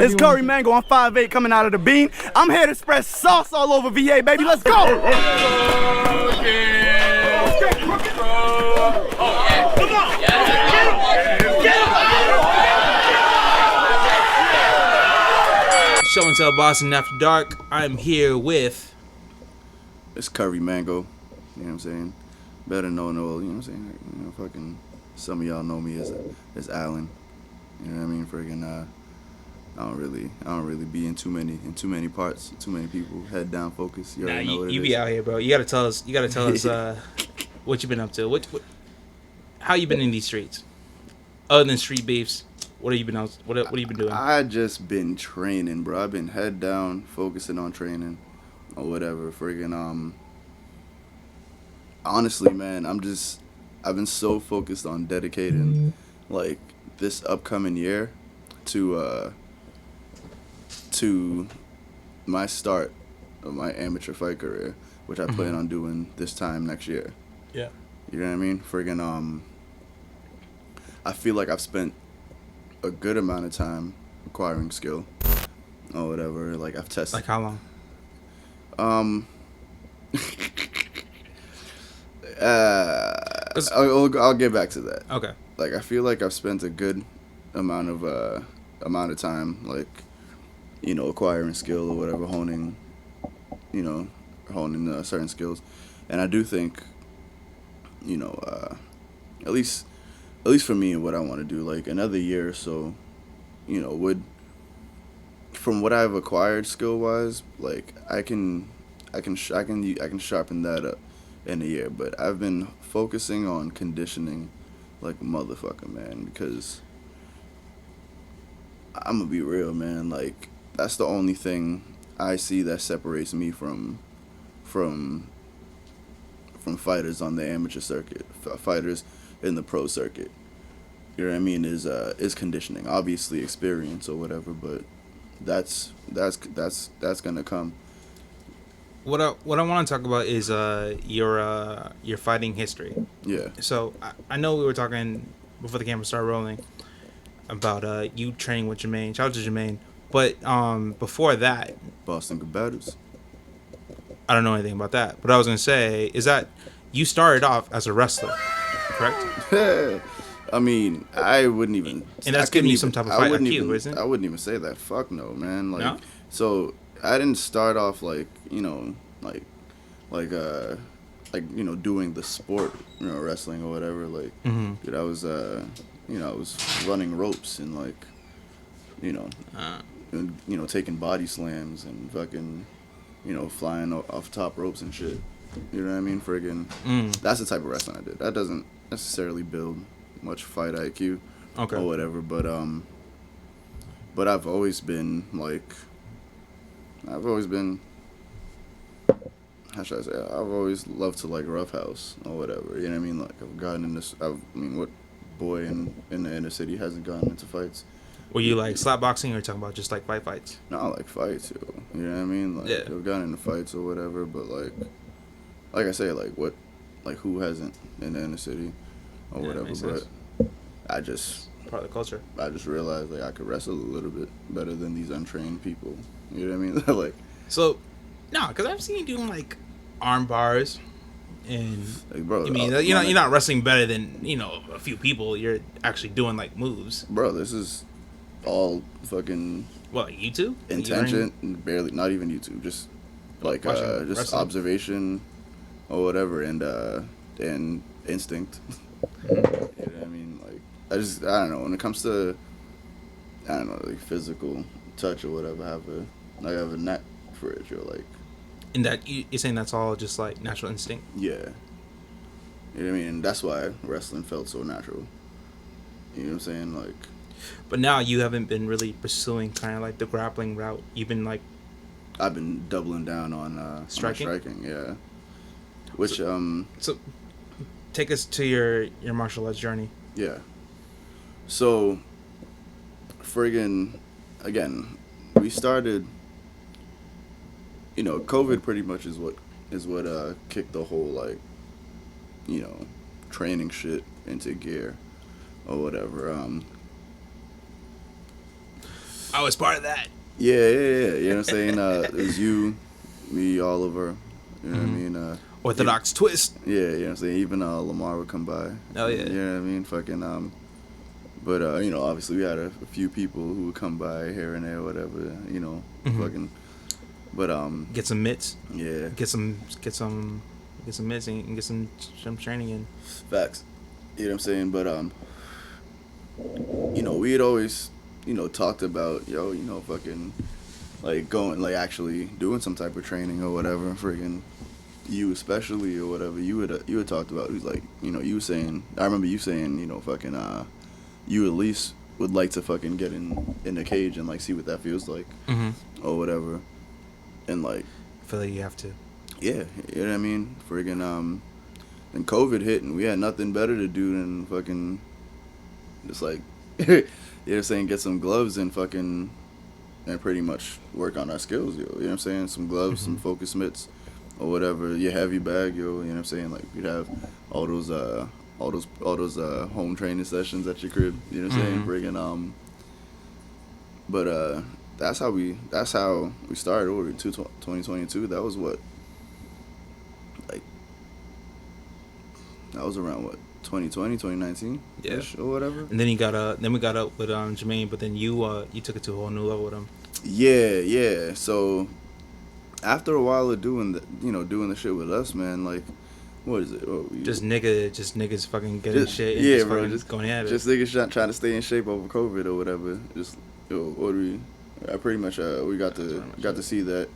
It's Curry Mango. I'm 5'8", coming out of the bean. I'm here to spread sauce all over VA, baby. Let's go. Show and Tell Boston After Dark. I'm here with... It's Curry Mango. You know what I'm saying? Better known, you know what I'm saying? You know, fucking, some of y'all know me as Allen. You know what I mean? Friggin', I don't really be in too many parts, too many people. Head down, focus. You already know what it you is. be out here, bro. You gotta tell us. What you been up to. How you been in these streets? Other than street beefs, what have you been out? What have you been doing? I just been training, bro. I've been head down, focusing on training, or whatever. Friggin', honestly, man, I've been so focused on dedicating, like, this upcoming year to my start of my amateur fight career, which I plan on doing this time next year. Yeah. You know what I mean? Friggin', I feel like I've spent a good amount of time acquiring skill or whatever. Like, I've tested. Like how long? I'll get back to that. Okay. Like, I feel like I've spent a good amount of time, like, you know, acquiring skill or whatever, honing certain skills, and I do think, you know, at least for me and what I want to do, like, another year or so, you know, from what I've acquired skill wise, like, I can sharpen that up in a year. But I've been focusing on conditioning like a motherfucker, man, because I'm gonna be real, man. Like, that's the only thing I see that separates me from fighters on the amateur circuit, fighters in the pro circuit. You know what I mean? Is conditioning, obviously experience or whatever, but that's gonna come. What I want to talk about is your fighting history. Yeah. So I know we were talking before the camera started rolling about you training with Jermaine. Shout out to Jermaine. But before that, Boston Combatants. I don't know anything about that. But I was gonna say is that you started off as a wrestler, correct? I mean, I wouldn't even. And that's giving you some type of fight IQ, isn't it? I wouldn't even say that. Fuck no, man. Like, no? So I didn't start off like, you know, like you know, doing the sport, you know, wrestling or whatever. Like, dude, I was you know, I was running ropes and, like, you know, taking body slams and fucking, you know, flying off top ropes and shit. You know what I mean? Friggin'. That's the type of wrestling I did. That doesn't necessarily build much fight IQ or whatever, but I've always been how should I say? I've always loved to, like, roughhouse or whatever. You know what I mean? Like, I've gotten in this. What boy in the inner city hasn't gotten into fights? Were you like slap boxing, or talking about just like fights? No, I like fights, yo. You know what I mean? Like, I've gotten into fights or whatever, but like I say, like who hasn't in the inner city or whatever? But I just part of the culture. I just realized, like, I could wrestle a little bit better than these untrained people. You know what I mean? Like, so, no, because I've seen you doing like arm bars, and like, bro, I mean, you're not wrestling better than, you know, a few people. You're actually doing like moves. Bro, this is all fucking what, like YouTube? intention, barely, not even YouTube, just like just wrestling? Observation or whatever, and instinct. You know what I mean? Like, I don't know, when it comes to, I don't know, like, physical touch or whatever, I have a knack for it. You're like, and that you're saying that's all just like natural instinct? Yeah. You know what I mean? And that's why wrestling felt so natural. You know what I'm saying? Like, but now you haven't been really pursuing kind of like the grappling route. You've been like, I've been doubling down on striking, yeah. Which so take us to your martial arts journey. Yeah. So, friggin', again, we started, you know, COVID pretty much is what kicked the whole, like, you know, training shit into gear or whatever. I was part of that. Yeah. You know what I'm saying? It was you, me, Oliver. You know what I mean? Orthodox twist. Yeah, you know what I'm saying? Even Lamar would come by. Oh, yeah. You know what I mean? Fucking, but, you know, obviously we had a few people who would come by here and there, whatever, you know, fucking, but, Get some mitts. yeah. Get some mitts and get some training in. Facts. You know what I'm saying? But, you know, we had always, you know, talked about, you know, fucking, like, going, like, actually doing some type of training or whatever, friggin'. You especially or whatever, you had talked about, it was like, you know, you saying, I remember you saying, you know, fucking, you at least would like to fucking get in the cage and, like, see what that feels like, or whatever, and, like, I feel like you have to. yeah, you know what I mean, friggin', then COVID hit, and we had nothing better to do than fucking, just, like, you know what I'm saying, get some gloves and fucking, and pretty much work on our skills, yo, you know what I'm saying, some gloves, some focus mitts, or whatever, your heavy bag, yo, you know what I'm saying, like, we'd have all those home training sessions at your crib, you know what I'm saying, friggin', but, that's how we started over in 2022, that was what, like, that was around what, 2020, 2019, Yeah, or whatever. And then we got up with Jermaine, but then you took it to a whole new level with him. Yeah. So after a while of doing the shit with us, man, like, what is it? Just niggas fucking getting shit. And Yeah, just bro. fucking Just going at it. Just niggas trying to stay in shape over COVID or whatever. Just, what do we? I pretty much we got to see that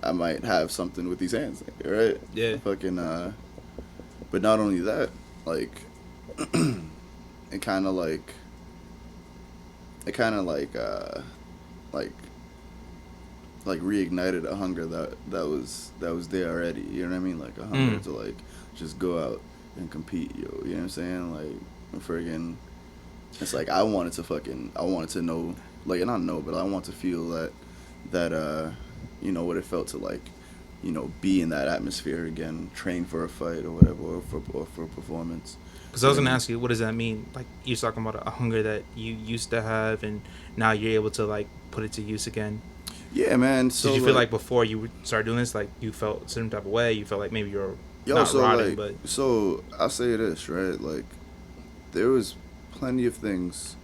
I might have something with these hands, right? Yeah. Fucking. But not only that, like, it kind of like reignited a hunger that was there already. You know what I mean? Like a hunger to like just go out and compete, yo. You know what I'm saying? Like, friggin', it's like I wanted to know, like, not know, but I want to feel that you know what it felt to, like, you know, be in that atmosphere again, train for a fight or whatever, or for a performance. Because I was gonna ask you, what does that mean? Like, you're talking about a hunger that you used to have, and now you're able to, like, put it to use again. Yeah, man. So did you feel like before you started doing this, like, you felt a certain type of way? You felt like maybe you're not so rotting, like, but so I'll say this, right? Like, there was plenty of things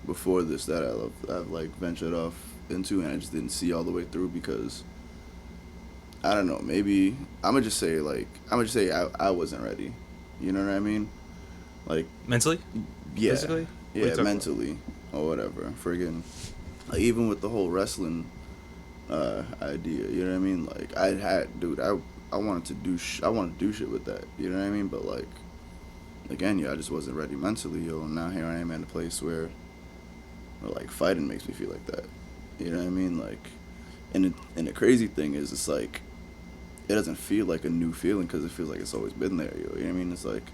before this that I've like ventured off into, and I just didn't see all the way through because I don't know. Maybe I'm gonna just say I wasn't ready. You know what I mean? Like, mentally, yeah, physically, yeah, mentally or whatever. Friggin', like, even with the whole wrestling idea, you know what I mean? Like, I wanted to do shit with that, you know what I mean? But, like, again, I just wasn't ready mentally, yo. And now here I am at a place where like, fighting makes me feel like that, you know what I mean? Like, and the crazy thing is, it's like, it doesn't feel like a new feeling because it feels like it's always been there, yo. You know what I mean? It's like,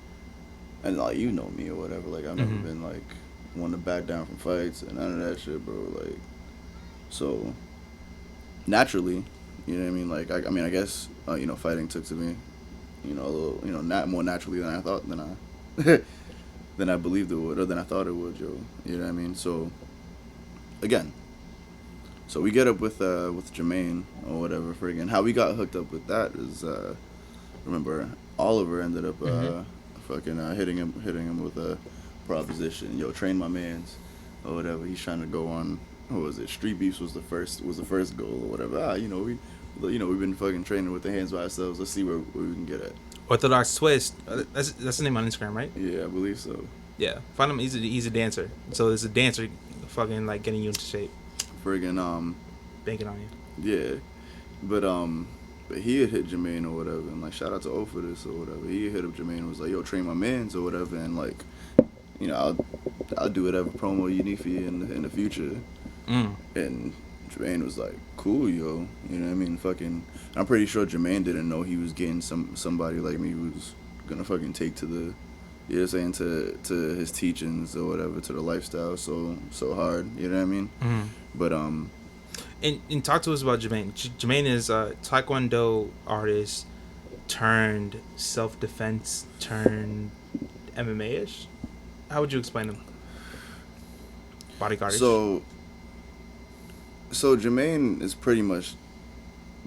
and like, you know me or whatever, like, I've never been like one to back down from fights and none of that shit, bro. Like, so naturally, you know what I mean? Like, I guess you know, fighting took to me, you know, a little, you know, not more naturally than I thought, than I believed it would, or than I thought it would, yo. You know what I mean? So again, so we get up with Jermaine or whatever, friggin'. How we got hooked up with that is, remember, Oliver ended up fucking hitting him with a proposition. Yo, train my mans or whatever. He's trying to go on, what was it? Street Beefs was the first goal or whatever. You know, we've been fucking training with the hands by ourselves. Let's see where we can get at. Orthodox Twist. That's the name on Instagram, right? Yeah, I believe so. Yeah, find him. He's a dancer. So there's a dancer, fucking, like, getting you into shape. Friggin' banking on you. Yeah, but he had hit Jermaine or whatever, and like, shout out to O for this or whatever. He hit up Jermaine and was like, yo, train my mans or whatever, and like, you know, I'll do whatever promo you need for you in the future. And Jermaine was like, cool, yo. You know what I mean? Fucking, I'm pretty sure Jermaine didn't know he was getting somebody like me who was gonna fucking take to the, you know what I'm saying, to his teachings or whatever, to the lifestyle so hard. You know what I mean? But And talk to us about Jermaine. Jermaine is a Taekwondo artist turned self-defense turned MMA-ish. How would you explain him? Bodyguard. So So Jermaine is pretty much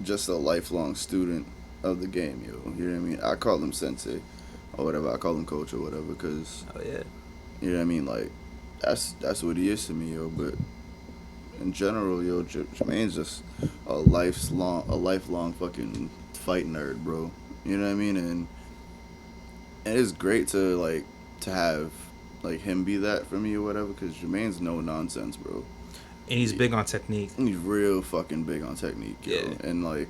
just a lifelong student of the game, yo. You know what I mean? I call him sensei or whatever. I call him coach or whatever because Oh yeah. you know what I mean. Like that's what he is to me, yo. But in general, yo, Jermaine's just a lifelong fucking fight nerd, bro. You know what I mean? And it's great to have like him be that for me or whatever because Jermaine's no nonsense, bro. And he's big on technique. He's real fucking big on technique, yo. Yeah. And like,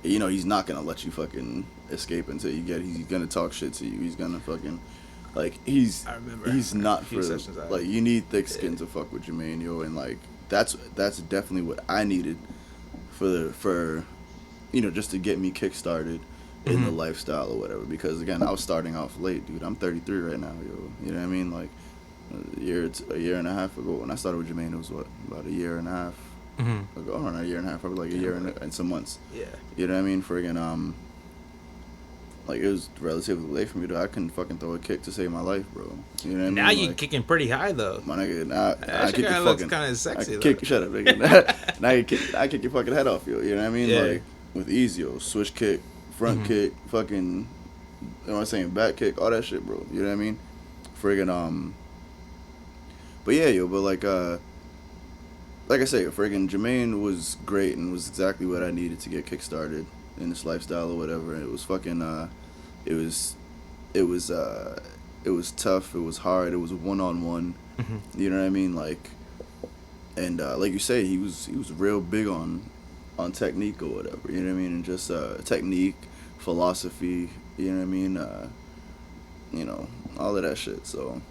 you know, he's not gonna let you fucking escape until you get. He's gonna talk shit to you. He's gonna fucking like I remember he's not a few for sessions I like had. you need thick skin to fuck with Jermaine, yo. And like that's definitely what I needed for you know just to get me kick started in the lifestyle or whatever. Because again, I was starting off late, dude. I'm 33 right now, yo. You know what I mean? Like a year and a half ago when I started with Jermaine, it was what about a year and a half ago? Oh, not a year and a half, probably like a year and some months. Yeah. You know what I mean? Friggin' like it was relatively late for me though. I couldn't fucking throw a kick to save my life, bro. You know what I mean? Now you Like, kicking pretty high though. my nigga, now I That kick shit your looks fucking kind of sexy I though. kick shut up, nigga. Now I kick your fucking head off, yo. You know what I mean? Yeah. Like with ease, yo, switch kick, front kick, fucking, you know what I'm saying, back kick, all that shit, bro. You know what I mean? Friggin' but yeah, yo, but like I say, friggin' Jermaine was great and was exactly what I needed to get kickstarted in this lifestyle or whatever. It was fucking it was tough, it was hard, it was one-on-one. You know what I mean? Like and like you say, he was real big on technique or whatever, you know what I mean? And just technique, philosophy, you know what I mean? You know, all of that shit. So,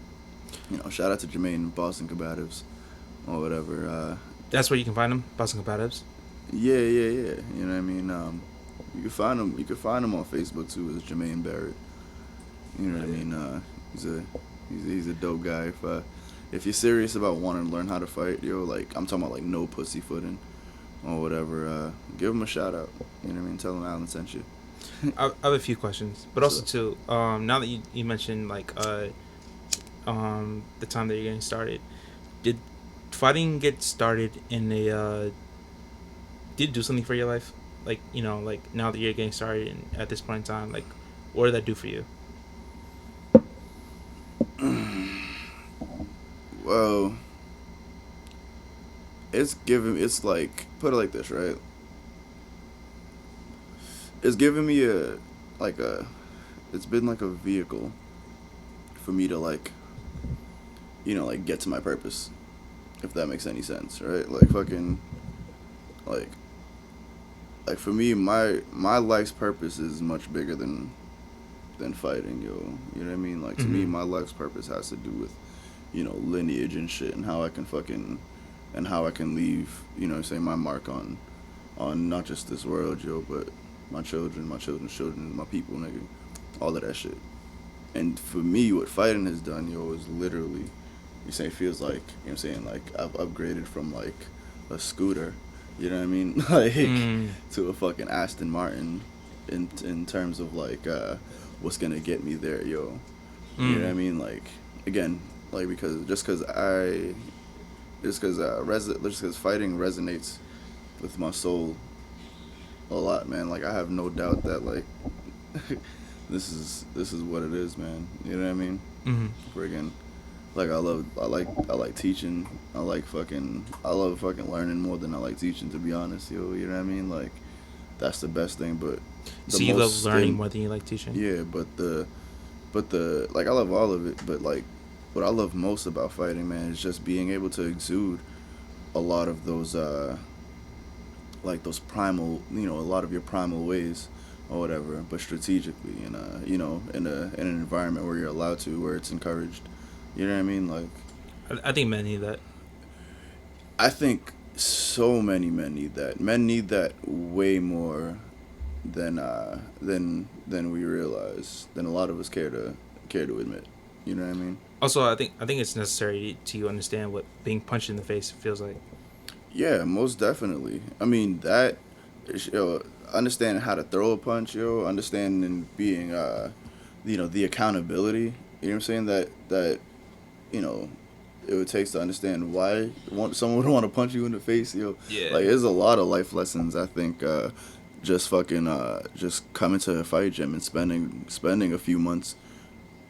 you know, shout out to Jermaine, Boston Combatives or whatever. That's where you can find him, Boston Combatives. Yeah. You know what I mean? You can find him on Facebook too as Jermaine Barrett. You know what I mean? He's a dope guy. If you're serious about wanting to learn how to fight, yo, like I'm talking about like no pussyfooting or whatever, give him a shout out. You know what I mean? Tell him Alan sent you. I have a few questions, but also too, now that you mentioned like the time that you're getting started, did fighting get started in a did it do something for your life? Like, you know, like now that you're getting started and at this point in time, like what did that do for you? Well, it's like, put it like this, right? It's giving me it's been like a vehicle for me to like, you know, like get to my purpose, if that makes any sense, right? Like fucking, like for me, my life's purpose is much bigger than fighting, yo. You know what I mean? Like to me, my life's purpose has to do with, you know, lineage and shit, and how I can leave, you know what I'm saying, my mark on not just this world, yo, but my children's children, my people, nigga, all of that shit. And for me, what fighting has done, yo, is literally, you say, it feels like, you know what I'm saying, like I've upgraded from like a scooter, you know what I mean, like to a fucking Aston Martin, in terms of like what's gonna get me there, yo. You know what I mean, like again, like because fighting resonates with my soul a lot, man. Like I have no doubt that like this is what it is, man. You know what I mean? Friggin', like I like teaching. I love fucking learning more than I like teaching, to be honest, yo. You know what I mean? Like that's the best thing. But So you love learning more than you like teaching? Yeah, but the like I love all of it, but like what I love most about fighting, man, is just being able to exude a lot of those like those primal, you know, a lot of your primal ways or whatever, but strategically in an environment where you're allowed to, where it's encouraged. You know what I mean? Like I think men need that. I think so many men need that. Men need that way more than we realize, than a lot of us care to admit. You know what I mean? Also, I think it's necessary to understand what being punched in the face feels like. Yeah, most definitely. I mean that, understanding how to throw a punch, yo, understanding being, you know, the accountability. You know what I'm saying? That you know, it takes to understand why someone would want to punch you in the face, yo. Yeah. Like, there's a lot of life lessons, I think, just coming to a fight gym and spending a few months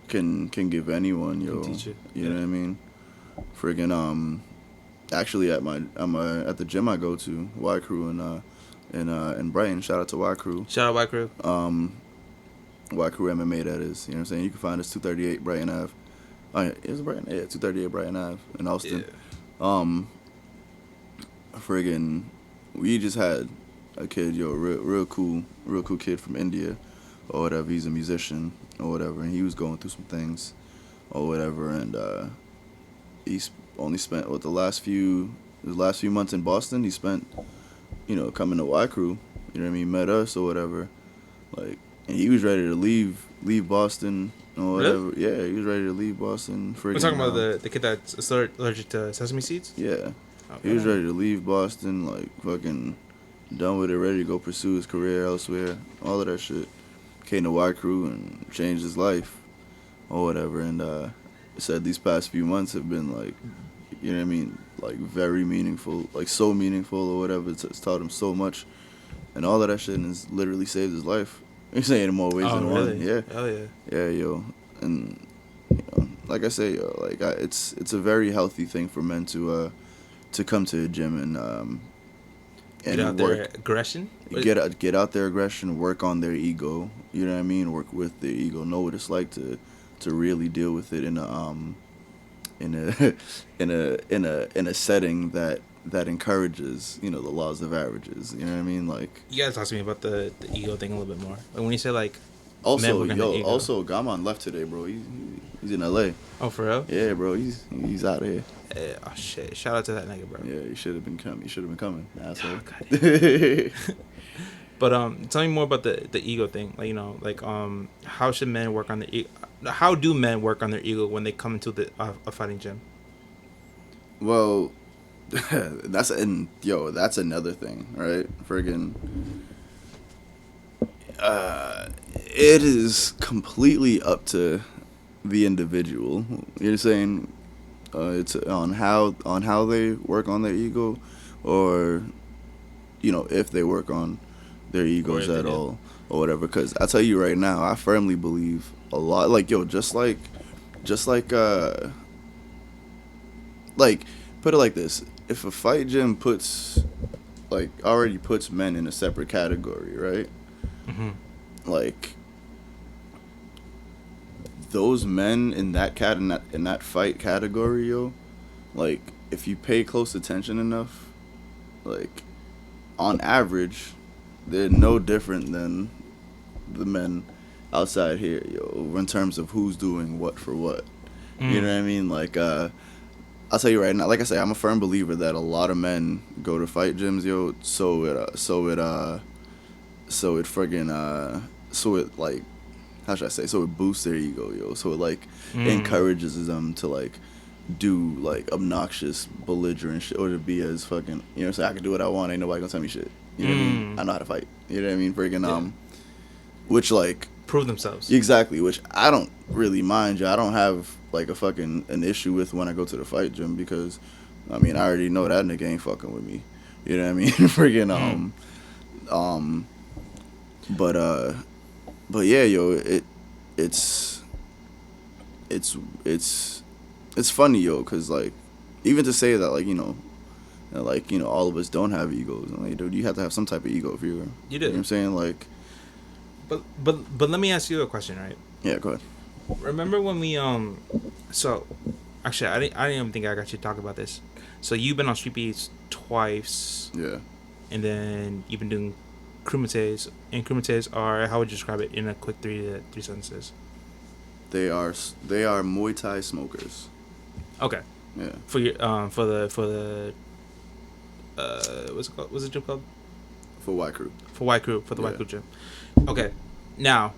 can give anyone, yo. Can teach you. You know what I mean? Friggin', actually at the gym I go to, Y Crew in Brighton. Shout out to Y Crew. Shout out White Crew. Y Crew MMA, that is. You know what I'm saying? You can find us 238 Brighton Ave. Oh, yeah, is it Brighton? Yeah, 238 Brighton Ave in Austin. Yeah. Friggin', we just had a kid, yo, real cool kid from India, or whatever. He's a musician or whatever, and he was going through some things, or whatever, and he's only spent the last few months in Boston. He spent, you know, coming to Y Crew. You know what I mean? Met us or whatever, like, and he was ready to leave Boston or whatever. Really? Yeah, he was ready to leave Boston. We're talking about the kid that's allergic to sesame seeds. Yeah. Okay. He was ready to leave Boston, like, fucking done with it, ready to go pursue his career elsewhere, all of that shit. Came to Y Crew and changed his life, or whatever. And said these past few months have been, like, you know what I mean, like, very meaningful, like, so meaningful or whatever. It's taught him so much, and all of that shit has literally saved his life. You're saying in more ways than really? one. Yeah. Hell yeah. Yeah, yo. And, you know, like I say, yo, like, it's a very healthy thing for men to come to a gym and Get out their aggression. Get out their aggression, work on their ego. You know what I mean? Work with their ego. Know what it's like to really deal with it in a setting that encourages, you know, the laws of averages. You know what I mean? Like, You gotta talk to me about the ego thing a little bit more. Like when you say like. also, men working on ego. Gaman left today, bro. He's in LA. Oh, for real? Yeah, bro. He's out of here. Oh shit! Shout out to that nigga, bro. Yeah, you should have been coming, asshole. God. But tell me more about the ego thing. Like, you know, like how should men work on their ego? How do men work on their ego when they come into a fighting gym? Well, that's another thing, right? Friggin', it is completely up to the individual. You're saying it's on how they work on their ego, or, you know, if they work on their egos at all or whatever. Because I tell you right now, I firmly believe a lot. Like, yo, just like put it like this: if a fight gym already puts men in a separate category, right? Mm-hmm. Like, those men in that fight category, yo, like, if you pay close attention enough, like, on average, they're no different than the men outside here, yo, in terms of who's doing what for what. You know what I mean? Like, I'll tell you right now, like I say, I'm a firm believer that a lot of men go to fight gyms, yo, so it boosts their ego, yo. So it, like, encourages them to, like, do, like, obnoxious, belligerent shit, or to be as fucking, you know what I'm saying, I can do what I want, ain't nobody gonna tell me shit. You know what I mean? I know how to fight. You know what I mean? Friggin', which, like, prove themselves. Exactly, which I don't really mind, yo. I don't have, like, an issue with when I go to the fight gym, because, I mean, I already know that nigga ain't fucking with me. You know what I mean? Friggin', but yeah, yo, it's funny, yo, because, like, even to say that, like, you know, all of us don't have egos, and, like, dude, you have to have some type of ego if you're, you do. You know what I'm saying? Like, but let me ask you a question, right? Yeah, go ahead. Remember when we so actually I didn't even think I got you to talk about this. So you've been on Street Beats twice. Yeah. And then you've been doing Kumites, and Kumites are, how would you describe it in a quick three sentences? They are Muay Thai smokers. Okay. Yeah. For your for the what's it called? What's the gym called? For Y Crew. For Y Crew, for the Y Crew gym. Okay. Now,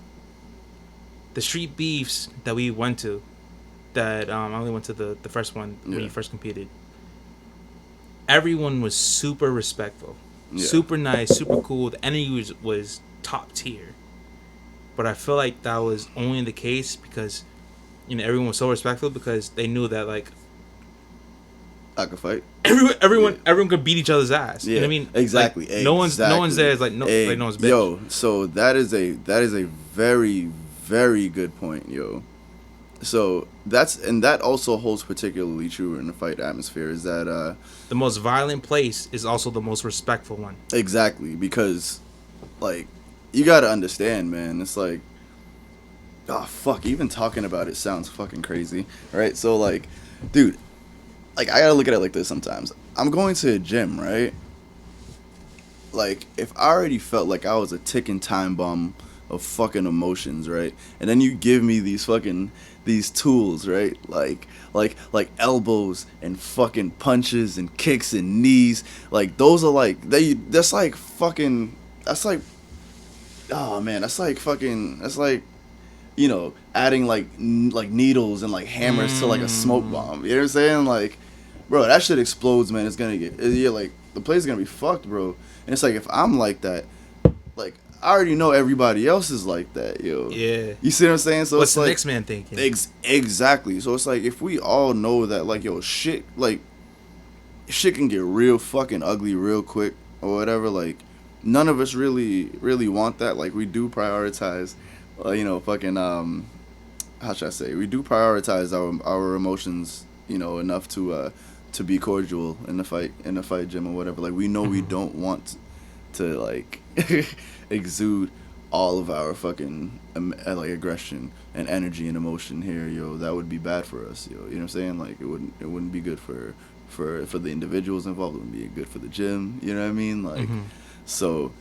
the street beefs that we went to, that I only went to the first one when you first competed. Everyone was super respectful, super nice, super cool. The energy was top tier. But I feel like that was only the case because, you know, everyone was so respectful because they knew that, like, I could fight. Everyone could beat each other's ass. Yeah, You know what I mean? exactly. Like, no one's there. It's like no one's bitch. Yo, so that is a very, very good point, yo. So that also holds particularly true in the fight atmosphere. Is that the most violent place is also the most respectful one. exactly, because like you gotta understand, man. It's like, oh fuck, even talking about it sounds fucking crazy, right? So like, dude, like I gotta look at it like this sometimes. I'm going to a gym, right? Like if I already felt like I was a ticking time bomb of fucking emotions, right? And then you give me these tools, right? Like elbows and fucking punches and kicks and knees. Like those are like that's like oh man, that's like you know, adding like needles and like hammers to like a smoke bomb. You know what I'm saying? Like, bro, that shit explodes, man. It's gonna get, yeah, like the place is gonna be fucked, bro. And it's like if I'm like that, like I already know everybody else is like that, yo. Yeah. You see what I'm saying? So What's it's the like, next man thinking? Exactly. So it's like if we all know that, like, yo, shit can get real fucking ugly real quick or whatever. Like, none of us really want that. Like, we do prioritize, you know, fucking how should I say? We do prioritize our emotions, you know, enough to be cordial in the fight gym or whatever. Like, we know we don't want to like exude all of our fucking like aggression and energy and emotion here, yo. That would be bad for us, yo. You know what I'm saying? Like, it wouldn't be good for the individuals involved. It wouldn't be good for the gym. You know what I mean? Like, so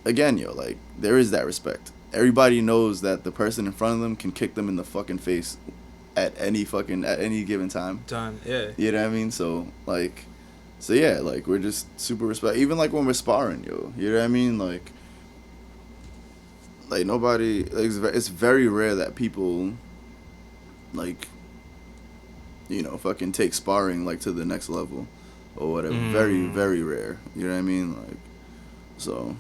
again, yo, like there is that respect. Everybody knows that the person in front of them can kick them in the fucking face at any given time. Yeah. You know what I mean? So like, so yeah, like we're just super respect. Even like when we're sparring, yo. You know what I mean? Like nobody. Like, it's very rare that people, like, you know, fucking take sparring like to the next level or whatever. Very, very rare. You know what I mean? Like, so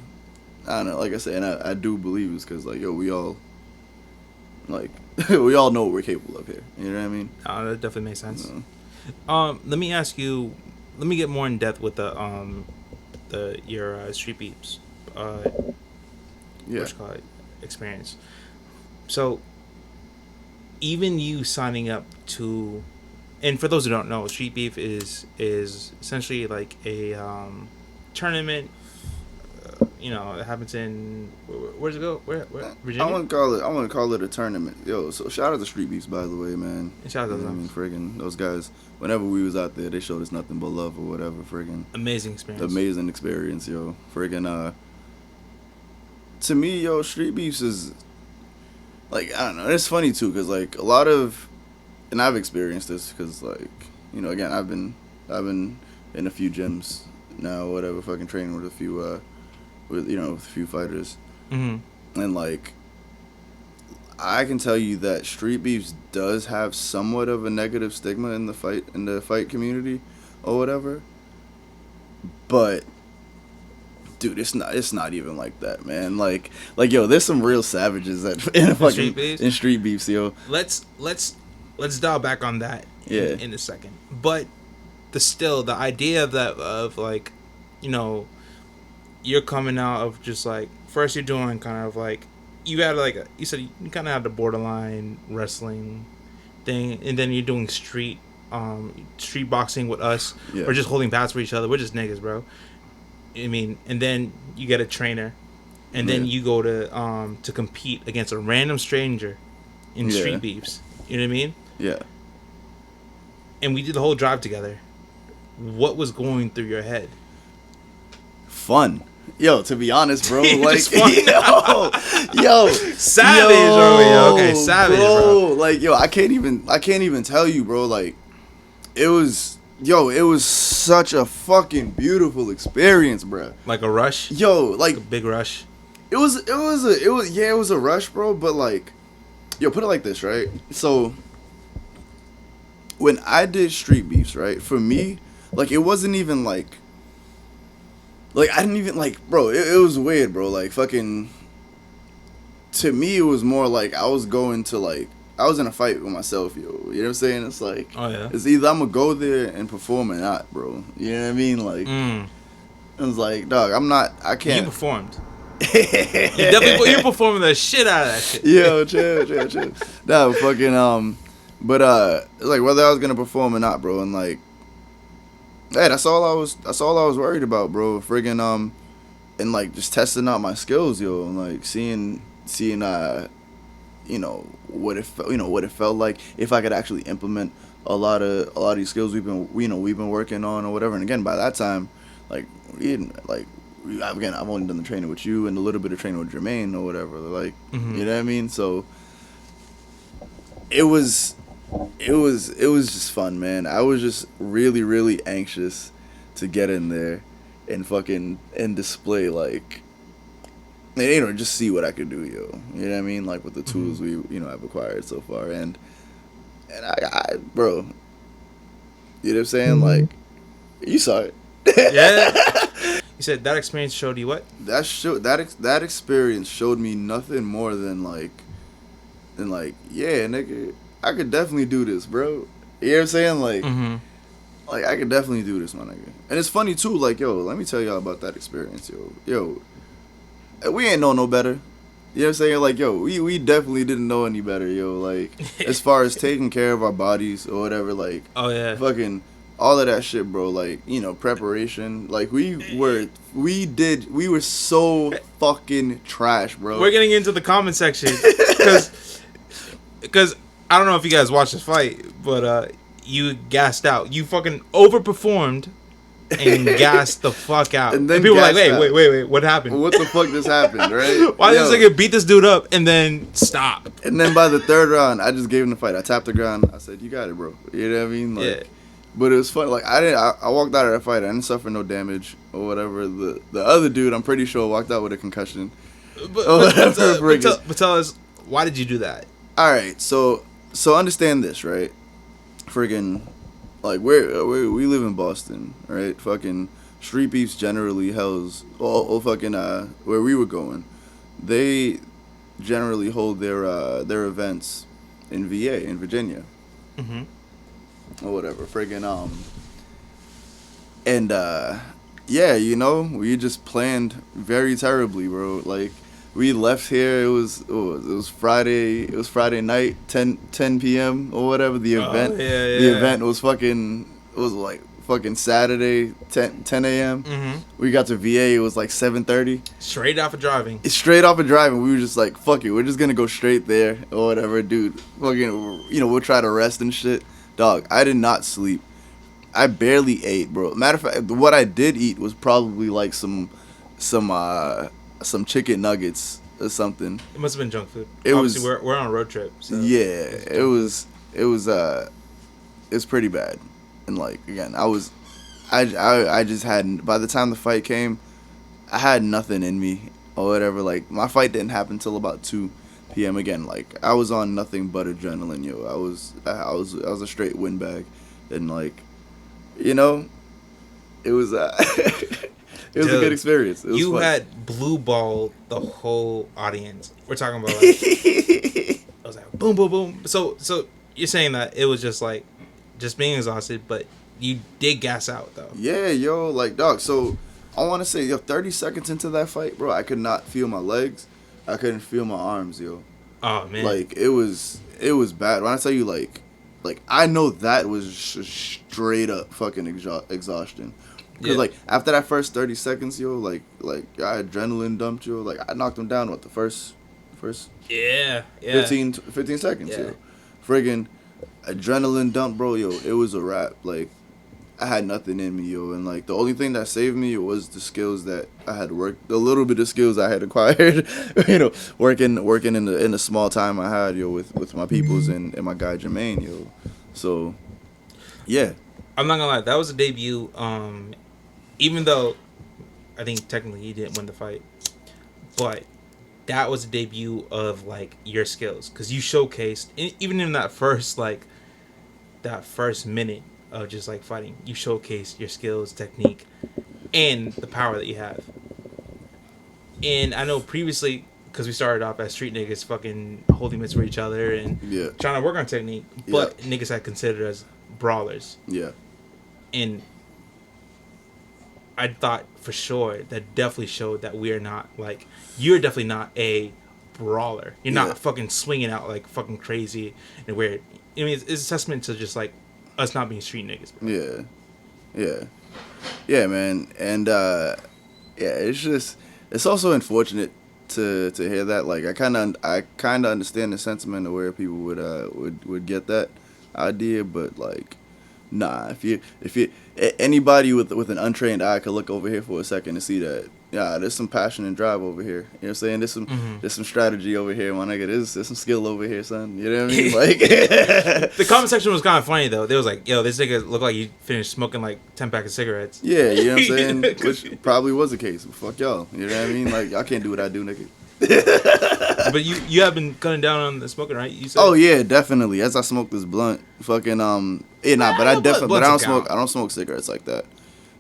I don't know. Like I said, and I do believe it's because like, yo, we all like we all know what we're capable of here. You know what I mean? That definitely makes sense. Let me ask you. Let me get more in depth with your street beeps. Yeah. Experience. So, even you signing up to, and for those who don't know, Street Beef is essentially like a tournament. You know, it happens in where's it go? Where Virginia? I wouldn't call it a tournament. Yo, so shout out to Street Beefs, by the way, man. And shout out to them. I mean, friggin' those guys. Whenever we was out there, they showed us nothing but love or whatever. Friggin' amazing experience, yo. Friggin' to me, yo, Street Beefs is like, I don't know. It's funny too, cause like a lot of, and I've experienced this, cause like, you know, again, I've been in a few gyms now, whatever, fucking training with a few with a few fighters, and like I can tell you that Street Beefs does have somewhat of a negative stigma in the fight community or whatever, but dude, it's not even like that, man. Like yo, there's some real savages in Street Beefs, yo. Let's dial back on that in a second, but the idea of like, you know, you're coming out of just like, first you're doing kind of like, you had like you said you kind of had the borderline wrestling thing, and then you're doing street boxing with us. We're just holding pads for each other. We're just niggas, bro. I mean, and then you get a trainer, and then you go to compete against a random stranger in Street Beefs. You know what I mean? Yeah. And we did the whole drive together. What was going through your head? Fun. Yo, to be honest, bro, like, savage, savage, bro. Like, yo, I can't even tell you, bro. Like, it was such a fucking beautiful experience, bro. Like a rush. Yo, like a big rush. It was a rush, bro. But like, yo, put it like this, right? So when I did Street Beefs, right, for me, like, it wasn't even like I didn't even like, bro, it was weird, bro. Like, fucking, to me, it was more like I was going to like I was in a fight with myself, yo. You know what I'm saying? It's like, Oh yeah. it's either I'm gonna go there and perform or not, bro. You know what I mean? Like, I was like, dog, I You can't. performed. You're performing the shit out of that shit. Yo, chill. Nah, fucking but like whether I was gonna perform or not, bro, and like, hey, that's all I was worried about, bro. Friggin' and like just testing out my skills, yo, and like seeing you know what it felt like if I could actually implement a lot of these skills we've been working on or whatever. And again, by that time, like I've only done the training with you and a little bit of training with Jermaine or whatever. Like, you know what I mean? So it was just fun, man. I was just really, really anxious to get in there and display, like, and, just see what I could do, yo. You know what I mean? Like with the tools we I've acquired so far, and I bro, you know what I'm saying? Like, you saw it. Yeah. You said that experience showed you what? That experience showed me nothing more than like, yeah, nigga, I could definitely do this, bro. You know what I'm saying? Like, like I could definitely do this, my nigga. And it's funny too. Like, yo, let me tell y'all about that experience, yo. We ain't know no better. You know what I'm saying? Like, yo, we definitely didn't know any better, yo. Like, as far as taking care of our bodies or whatever, like, oh yeah, fucking all of that shit, bro. Like, preparation. Like, we were so fucking trash, bro. We're getting into the comment section because I don't know if you guys watched this fight, but you gassed out. You fucking overperformed and gassed the fuck out. And people were like, wait, what happened? What the fuck just happened, right? Why did this nigga beat this dude up and then stop? And then by the third round, I just gave him the fight. I tapped the ground. I said, you got it, bro. You know what I mean? Like, yeah. But it was fun. Like, I walked out of that fight. I didn't suffer no damage or whatever. The other dude, I'm pretty sure, walked out with a concussion. But tell us, why did you do that? All right, so understand this, right? Friggin', like, we live in Boston, right? Fucking street beefs generally hells all fucking where we were going. They generally hold their events in VA, in Virginia. Or whatever, friggin' and yeah, we just planned very terribly, bro. Like, we left here. It was Friday. It was Friday night, 10 p.m. or whatever. The event. The event was like fucking Saturday, 10 a.m. We got to VA. It was like 7:30. Straight off of driving. Straight off of driving. We were just like, fuck it. We're just gonna go straight there or whatever, dude. Fucking, we'll try to rest and shit. Dog, I did not sleep. I barely ate, bro. Matter of fact, what I did eat was probably like some chicken nuggets or something. It must have been junk food. Obviously, we're on a road trip. So yeah, it was pretty bad. And like, again, I just hadn't. By the time the fight came, I had nothing in me or whatever. Like, my fight didn't happen till about 2 p.m. again. Like, I was on nothing but adrenaline, yo. I was a straight windbag, and like, it was it was a good experience. It was fun. Had blue ball the whole audience. We're talking about like, I was like boom, boom, boom. So you're saying that it was just like being exhausted, but you did gas out though. Yeah, yo, like, dog. So I want to say, yo, 30 seconds into that fight, bro, I could not feel my legs. I couldn't feel my arms, yo. Oh man. Like, it was bad. When I tell you, like I know that was straight up fucking exhaustion. Because, like, after that first 30 seconds, yo, like I adrenaline dumped, yo. Like, I knocked him down, the first 15 seconds, yo. Friggin' adrenaline dump, bro, yo. It was a wrap. Like, I had nothing in me, yo. And, like, the only thing that saved me was the skills that I had worked, the little bit of skills I had acquired, working in the small time I had, yo, with my peoples and my guy Jermaine, yo. So, yeah. I'm not gonna lie, that was a debut. Even though I think technically he didn't win the fight, but that was a debut of like your skills, because you showcased even in that first minute of just like fighting, you showcased your skills, technique, and the power that you have. And I know previously, because we started off as street niggas, fucking holding mitts for each other and trying to work on technique. But niggas had considered us brawlers. Yeah. And I thought for sure that definitely showed that we are not like, you're definitely not a brawler. You're not fucking swinging out like fucking crazy and weird. I mean, it's a testament to just like us not being street niggas. Bro. Yeah, man. And it's also unfortunate to hear that. Like I kind of understand the sentiment of where people would get that idea, but like, nah. If you anybody with an untrained eye could look over here for a second and see that. Yeah, there's some passion and drive over here. You know what I'm saying? There's some strategy over here, my nigga. There's some skill over here, son. You know what I mean? Like the comment section was kind of funny though. They was like, "Yo, this nigga look like you finished smoking like 10 packs of cigarettes." Yeah, you know what I'm saying? Which probably was the case. Fuck y'all. You know what I mean? Like y'all can't do what I do, nigga. But you have been cutting down on the smoking, right? You said. Oh yeah, definitely. As I smoke this blunt, fucking I don't smoke cigarettes like that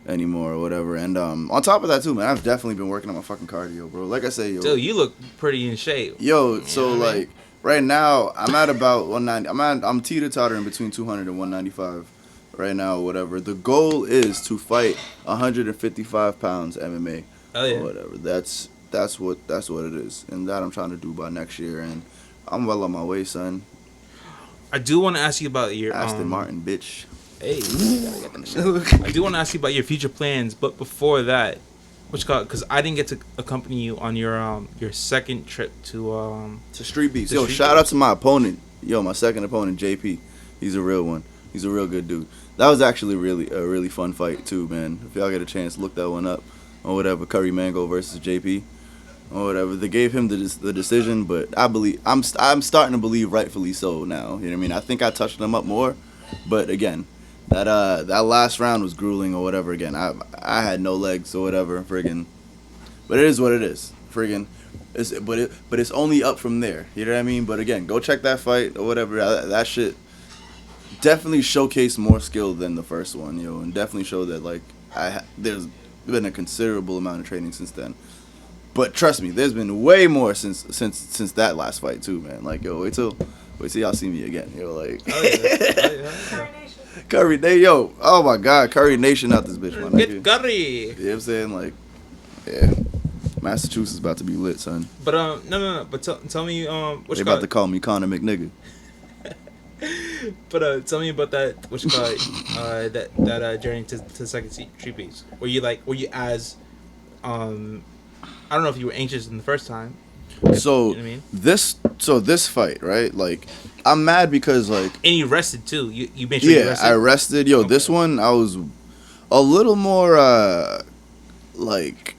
anymore or whatever. And on top of that too, man, I've definitely been working on my fucking cardio, bro. Like I say, yo, dude, you look pretty in shape. Yo, so like right now I'm at about 190. I'm teeter-tottering between 200 and 195 right now or whatever. The goal is to fight 155 pounds MMA. Oh yeah. Or whatever. That's what it is, and that I'm trying to do by next year, and I'm well on my way, son. I do want to ask you about your Aston Martin, bitch. Hey, I do want to ask you about your future plans, but before that, because I didn't get to accompany you on your second trip to Street Beats. Yo, shout out to my opponent. Yo, my second opponent, JP. He's a real one. He's a real good dude. That was actually a really fun fight too, man. If y'all get a chance, look that one up or whatever. Curry Mango versus JP or whatever. They gave him the decision, but I believe I'm starting to believe rightfully so now. You know what I mean? I think I touched him up more, but again. That last round was grueling or whatever. Again, I had no legs or whatever, friggin'. But it is what it is, friggin'. But it's only up from there. You know what I mean? But again, go check that fight or whatever. That shit definitely showcased more skill than the first one, yo, and definitely showed that like there's been a considerable amount of training since then. But trust me, there's been way more since that last fight too, man. Like yo, wait till y'all see me again. Yo, like. Curry, yo, oh my God, Curry Nation out this bitch, my nigga. Get curry. You know what I'm saying? Like, yeah, Massachusetts about to be lit, son. But no. But tell me, they about to call me Conor McNigga. But tell me about that. What you call it? That journey to the second Street Beats. Were you as, I don't know if you were anxious in the first time. So you know what I mean? This fight, right? Like, I'm mad because like. And you rested too. You made sure you rested. Yeah, I rested. Yo, okay. This one I was a little more like,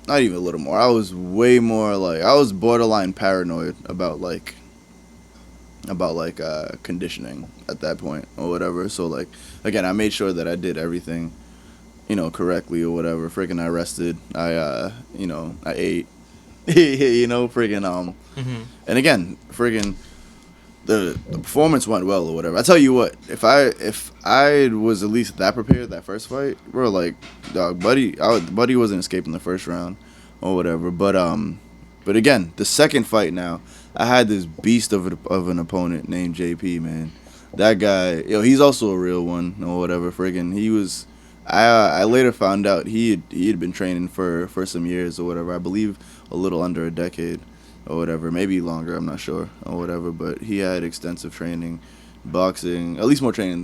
not even a little more. I was way more like I was borderline paranoid about conditioning at that point or whatever. So like again, I made sure that I did everything, correctly or whatever. Freaking, I rested. I ate. Friggin' and again, friggin' the performance went well or whatever. I tell you what, if I was at least that prepared that first fight, bro, like dog, buddy wasn't escaping the first round or whatever. But again, the second fight now, I had this beast of an opponent named JP, man. That guy, yo, he's also a real one or whatever. Friggin', he was. I later found out he had been training for some years or whatever. I believe a little under a decade or whatever, maybe longer. I'm not sure or whatever. But he had extensive training, boxing, at least more training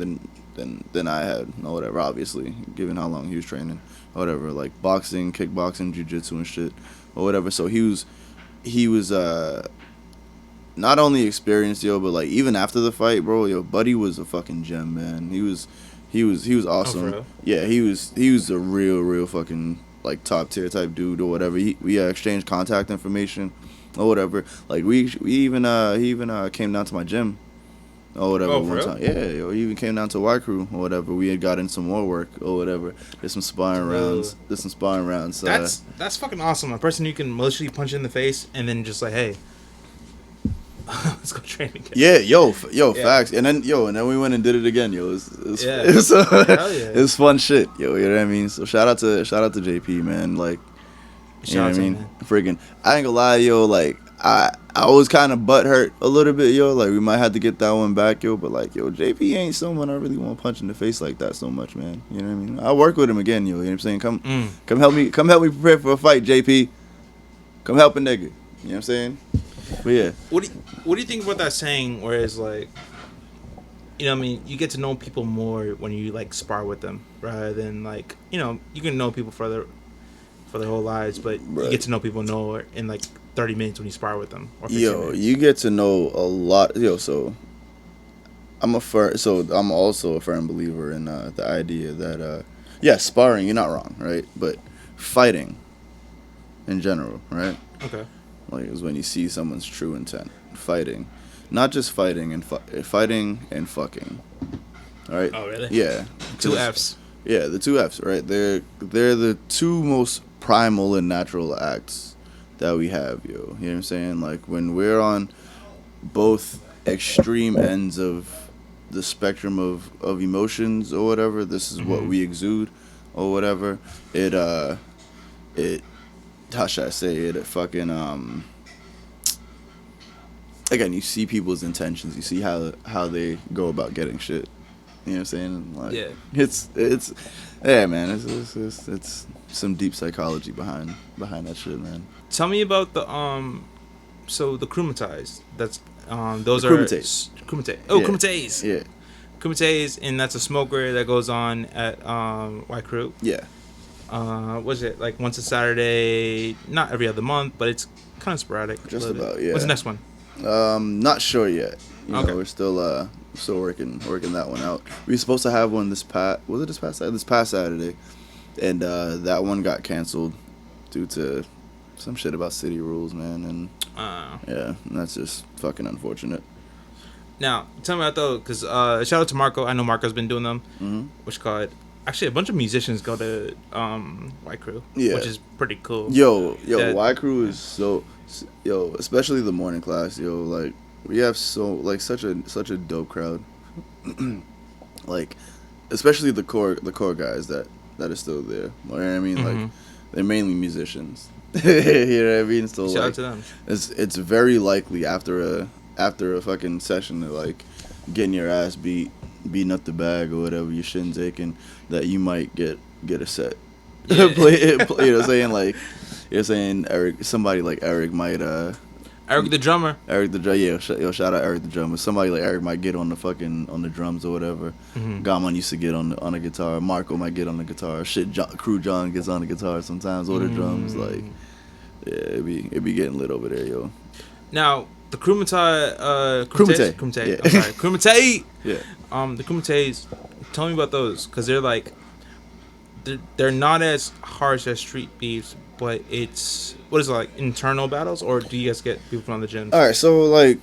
than I had or whatever. Obviously, given how long he was training or whatever, like boxing, kickboxing, jiu-jitsu and shit or whatever. So he was not only experienced, yo, but like even after the fight, bro, yo, buddy was a fucking gem, man. He was awesome. Oh, yeah, he was a real fucking like top tier type dude or whatever. We exchanged contact information or whatever. Like he even came down to my gym or whatever one time. Yeah, yo, he even came down to Y Crew or whatever. We had gotten some more work or whatever. Did some sparring rounds. That's fucking awesome. A person you can maliciously punch in the face and then just like, hey, let's go train again. Yeah, yo, facts. And then we went and did it again, yo. It was fun shit, yo. You know what I mean? So shout out to JP, man. Like, you know what I mean? Friggin', I ain't gonna lie, yo. Like, I was kind of butthurt a little bit, yo. Like, we might have to get that one back, yo. But, like, yo, JP ain't someone I really want to punch in the face like that so much, man. You know what I mean? I'll work with him again, yo. You know what I'm saying? Come help me prepare for a fight, JP. Come help a nigga. You know what I'm saying? But, yeah. What do you think about that saying where it's like, you know what I mean, you get to know people more when you, like, spar with them rather than, like, you know, you can know people for their whole lives, but you get to know people in, like, 30 minutes when you spar with them. Or 15 minutes. You get to know a lot. Yo, so I'm also a firm believer in the idea that, sparring, you're not wrong, right? But fighting in general, right? Okay. Like, is when you see someone's true intent. Fighting. Not just fighting and fighting and fucking. All right? Oh, really? Yeah. 2 Fs. Yeah, the 2 Fs, right? They're the two most primal and natural acts that we have, yo. You know what I'm saying? Like, when we're on both extreme ends of the spectrum of emotions or whatever, this is what we exude or whatever. It how should I say it? It fucking again, you see people's intentions. You see how they go about getting shit. You know what I'm saying? Like, yeah. It's yeah, man. It's some deep psychology behind that shit, man. Tell me about the the Kumitais. That's those the are Kumite. Oh, yeah. Kumitais. Yeah. Kumitais, and that's a smoker that goes on at White Crew. Yeah. Was it like once a Saturday? Not every other month, but it's kind of sporadic. Just about, yeah. What's the next one? Not sure yet. You Okay. know, we're still working that one out. We were supposed to have one this past Saturday, and that one got canceled due to some shit about city rules, man, and yeah, and that's just fucking unfortunate. Now, tell me about though, because shout out to Marco. I know Marco's been doing them. Which called actually a bunch of musicians go to White Crew, which is pretty cool. Yo, White Crew is so, especially the morning class, like we have such a dope crowd, like especially the core guys that are still there. You know what I mean? Like they're mainly musicians. You know what I mean? So shout like, out to them. It's very likely after a fucking session of like getting your ass beating up the bag or whatever, your shins aching, that you might get a set. Yeah. Play it, you know what I'm saying? Like, you're saying somebody like Eric might Eric the drummer. Shout out Eric the drummer. Somebody like Eric might get on the drums or whatever. Gaman used to get on the guitar. Marco might get on the guitar. Crew John gets on the guitar sometimes or the drums. Like, yeah, it be getting lit over there, yo. Now the Kumite. Yeah. I'm sorry, Kumite. Yeah. The Kumites. Tell me about those, because they're like, they're not as harsh as street beefs, but it's, what is it, like internal battles, or do you guys get people from the gym? All right, so like,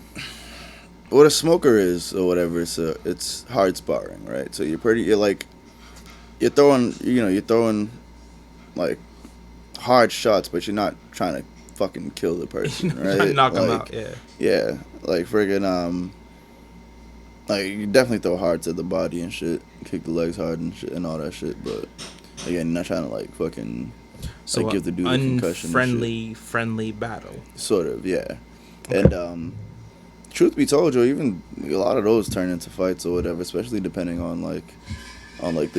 what a smoker is or whatever, it's hard sparring, right? So you're throwing like hard shots, but you're not trying to fucking kill the person, right? Knock them out, yeah. Yeah, like friggin' like you definitely throw hard to the body and shit, kick the legs hard and shit and all that shit, but again, you're not trying to like fucking like give the dude a concussion. Friendly battle. Sort of, yeah. Okay. And truth be told, Joe, even a lot of those turn into fights or whatever, especially depending on the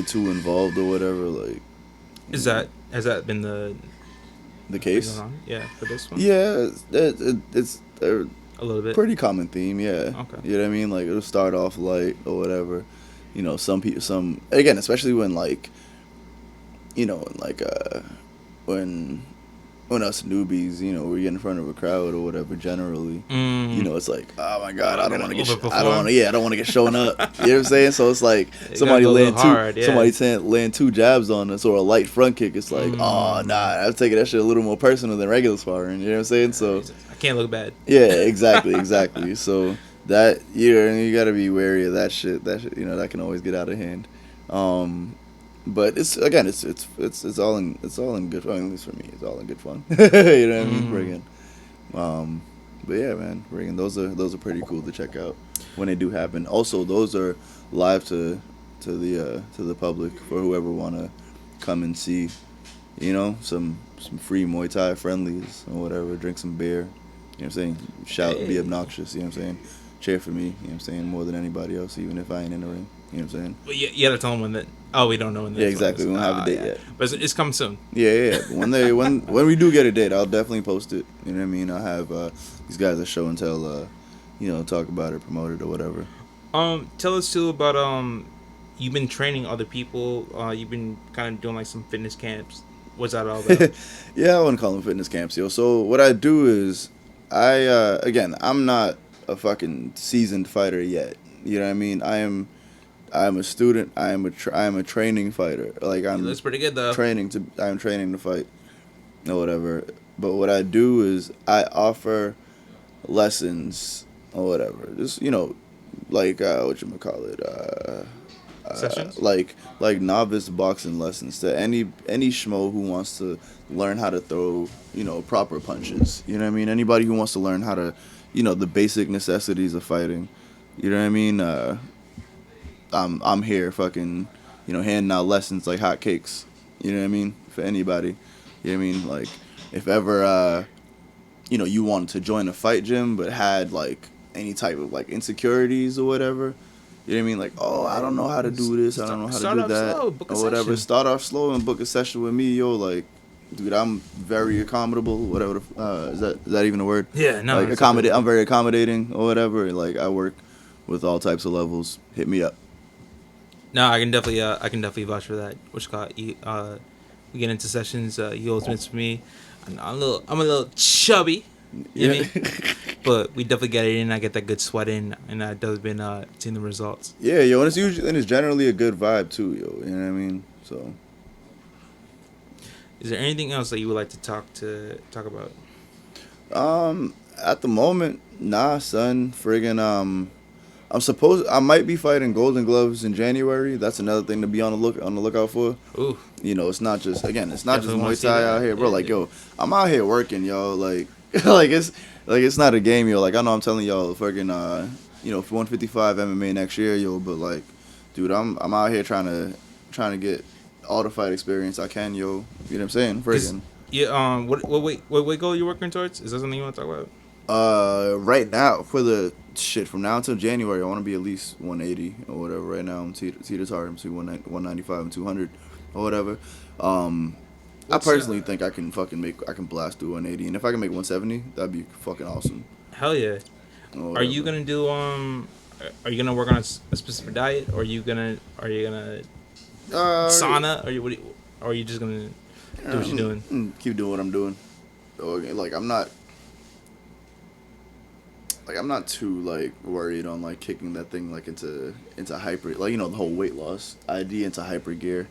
two involved or whatever. Like, has that been the case? Yeah, for this one. Yeah, it's a little bit. Pretty common theme, yeah. Okay. You know what I mean? Like, it'll start off light or whatever. You know, again, especially when like, you know, like when us newbies, you know, we get in front of a crowd or whatever, generally, you know, it's like, oh my god, I don't want to get shown up. You know what I'm saying? So it's like somebody laying two jabs on us or a light front kick. It's like, oh nah, I'm taking that shit a little more personal than regular sparring. You know what I'm saying? So I can't look bad. Yeah, exactly. So that you got to be wary of that shit. That shit, you know, that can always get out of hand. But it's all in good fun. At least for me, it's all in good fun. You know what I mean? Friggin'. But yeah, man, friggin', those are pretty cool to check out when they do happen. Also, those are live to the public for whoever wanna come and see. You know, some free Muay Thai friendlies or whatever. Drink some beer, what I'm saying? Shout, be Hey. obnoxious, you know what I'm saying? Cheer for me, you know what I'm saying? More than anybody else, even if I ain't in the ring, you know what I'm saying? But you gotta tell them when that. Oh, we don't know when that. Yeah, exactly. We don't have a date yet. But it's coming soon. Yeah. But when we do get a date, I'll definitely post it. You know what I mean? I'll have these guys at show and tell, talk about it, promote it, or whatever. Tell us too about you've been training other people. You've been kind of doing like some fitness camps. What's that all about? Yeah, I wouldn't call them fitness camps, yo. So what I do is, I'm not a fucking seasoned fighter yet. You know what I mean? I am a student. I am a training fighter. Like I'm. That's pretty good though. I'm training to fight, or whatever. But what I do is I offer lessons or whatever. Just like whatchamacallit, Sessions? like novice boxing lessons to any schmo who wants to learn how to throw proper punches. You know what I mean? Anybody who wants to learn how to the basic necessities of fighting. You know what I mean? I'm here fucking handing out lessons like hotcakes. You know what I mean? For anybody. You know what I mean? Like if ever you wanted to join a fight gym but had like any type of like insecurities or whatever. You know what I mean? Like, oh, I don't know how to do this. I don't know how to do that. Slow, book a or whatever. session. Start off slow and book a session with me, yo. Like, dude, I'm very accommodable. Whatever. Is that even a word? Yeah, no. Like, accommodate. I'm very accommodating or whatever. Like, I work with all types of levels. Hit me up. No, I can definitely vouch for that. We get into sessions. You always miss me. I'm a little chubby. You know what I mean? But we definitely get it in. I get that good sweat in, and I've been seeing the results. Yeah, yo, and it's generally a good vibe too, yo. You know what I mean? So. Is there anything else that you would like to talk about? At the moment, nah, son. Friggin' I might be fighting Golden Gloves in January. That's another thing to be on the lookout for. Ooh. It's not just Definitely wanna Muay see Thai that. out here, bro. Yeah, Like, yeah. yo, I'm out here working, yo. Like, it's not a game, yo. Like, I know I'm telling y'all, fucking, for 155 MMA next year, yo. But like, dude, I'm out here trying to get all the fight experience I can, yo. You know what I'm saying? Friggin'. Yeah. What weight goal you working towards? Is that something you want to talk about? Right now, for the shit from now until January, I want to be at least 180 or whatever. Right now, I'm teeter-totter between 195 and 200 or whatever. I personally think I can blast through 180, and if I can make 170, that'd be fucking awesome. Hell yeah. Are you gonna do Are you gonna work on a specific diet, or are you gonna sauna, or are you just gonna do what you're doing? Keep doing what I'm doing. Like I'm not too like worried on like kicking that thing like into hyper, like the whole weight loss idea into hyper gear.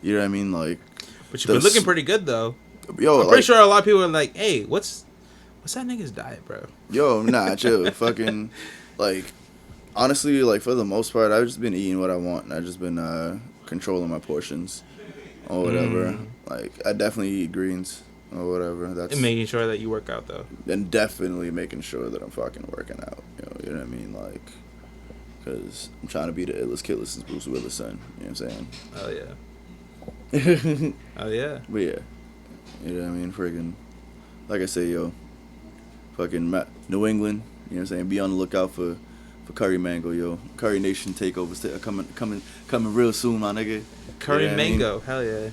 You know what I mean? Like, But you've been looking pretty good though. Yo, I'm pretty sure a lot of people are like, "Hey, what's that nigga's diet, bro?" Yo, nah, chill. Fucking, like, honestly, like for the most part, I've just been eating what I want, and I've just been controlling my portions or whatever. Like, I definitely eat greens or whatever. That's And making sure that you work out though. and definitely making sure that I'm fucking working out. You know what I mean? Like, because I'm trying to be the illest killer since Bruce Willis' son. You know what I'm saying? Oh yeah. Oh yeah. But yeah, you know what I mean? Friggin', like I say, yo, fucking New England. You know what I'm saying? Be on the lookout for Curry Mango, yo. Curry Nation takeovers coming real soon, my nigga. Curry You know what I mean? mango. Hell yeah.